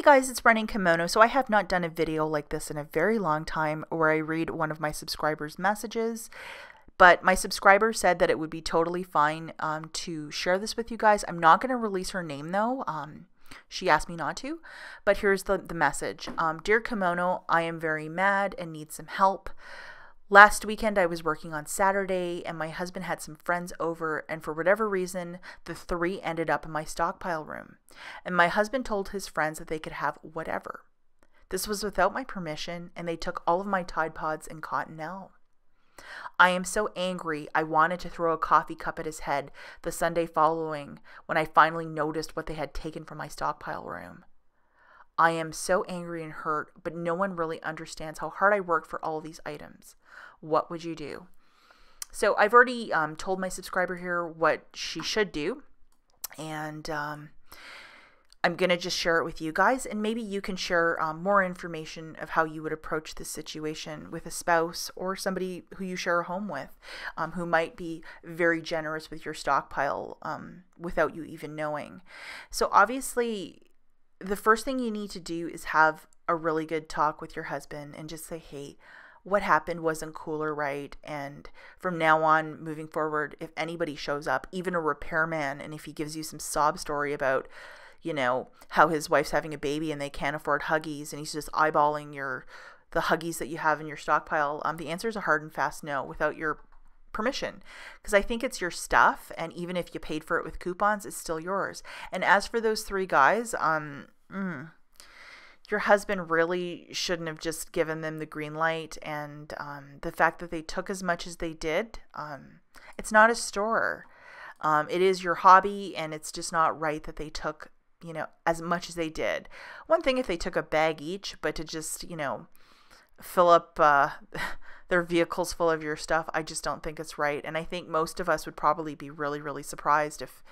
Hey guys, it's Running Kimono. So I have not done a video like this in a very long time where I read one of my subscribers' messages, but my subscriber said that it would be totally fine to share this with you guys. I'm not going to release her name though. She asked me not to, but here's the message. Dear Kimono, I am very mad and need some help. Last weekend I was working on Saturday and my husband had some friends over, and for whatever reason the three ended up in my stockpile room. And my husband told his friends that they could have whatever. This was without my permission, and they took all of my Tide Pods and Cottonelle. I am so angry I wanted to throw a coffee cup at his head the Sunday following when I finally noticed what they had taken from my stockpile room. I am so angry and hurt, but no one really understands how hard I work for all these items. What would you do? So I've already told my subscriber here what she should do, and I'm going to just share it with you guys, and maybe you can share more information of how you would approach this situation with a spouse or somebody who you share a home with, who might be very generous with your stockpile without you even knowing. So obviously, the first thing you need to do is have a really good talk with your husband and just say, hey, what happened wasn't cool or right, and from now on, moving forward, if anybody shows up, even a repairman, and if he gives you some sob story about, you know, how his wife's having a baby and they can't afford Huggies and he's just eyeballing the Huggies that you have in your stockpile, the answer is a hard and fast no without your permission, because I think it's your stuff, and even if you paid for it with coupons, it's still yours. And as for those three guys, your husband really shouldn't have just given them the green light, and the fact that they took as much as they did, it's not a store. It is your hobby, and it's just not right that they took, you know, as much as they did. One thing if they took a bag each, but to just, you know, fill up their vehicles full of your stuff, I just don't think it's right. And I think most of us would probably be really, really surprised if,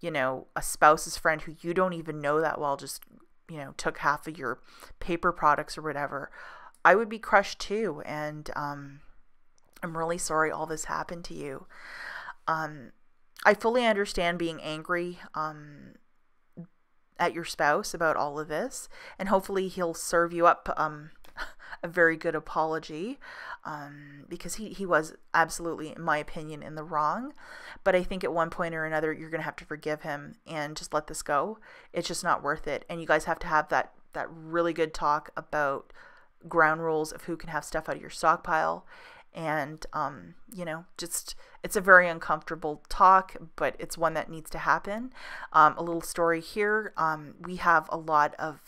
you know, a spouse's friend who you don't even know that well just, you know, took half of your paper products or whatever. I would be crushed too, and I'm really sorry all this happened to you. I fully understand being angry at your spouse about all of this, and hopefully he'll serve you up a very good apology, because he was absolutely, in my opinion, in the wrong. But I think at one point or another you're gonna have to forgive him and just let this go. It's just not worth it, and you guys have to have that really good talk about ground rules of who can have stuff out of your stockpile. And you know, just, it's a very uncomfortable talk, but it's one that needs to happen. A little story here, we have a lot of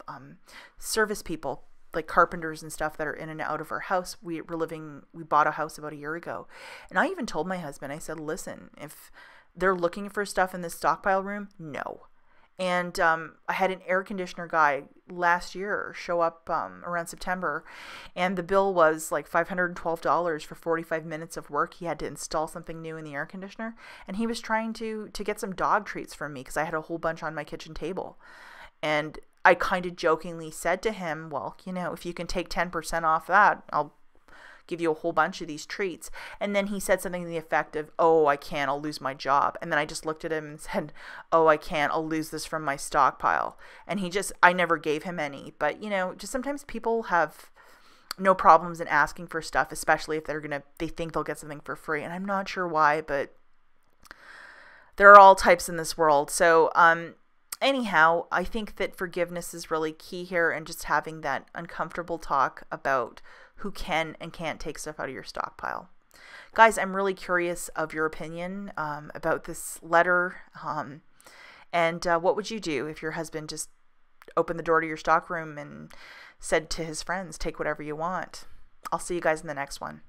service people, like carpenters and stuff, that are in and out of our house. We bought a house about a year ago, and I even told my husband, I said, listen, if they're looking for stuff in this stockpile room, no. And I had an air conditioner guy last year show up around September, and the bill was like $512 for 45 minutes of work. He had to install something new in the air conditioner, and he was trying to get some dog treats from me because I had a whole bunch on my kitchen table. And I kind of jokingly said to him, well, you know, if you can take 10% off that, I'll give you a whole bunch of these treats. And then he said something to the effect of, oh, I can't, I'll lose my job. And then I just looked at him and said, oh, I can't, I'll lose this from my stockpile. And I never gave him any. But, you know, just sometimes people have no problems in asking for stuff, especially if they think they'll get something for free. And I'm not sure why, but there are all types in this world. So, anyhow, I think that forgiveness is really key here, and just having that uncomfortable talk about who can and can't take stuff out of your stockpile. Guys, I'm really curious of your opinion about this letter, and what would you do if your husband just opened the door to your stockroom and said to his friends, take whatever you want? I'll see you guys in the next one.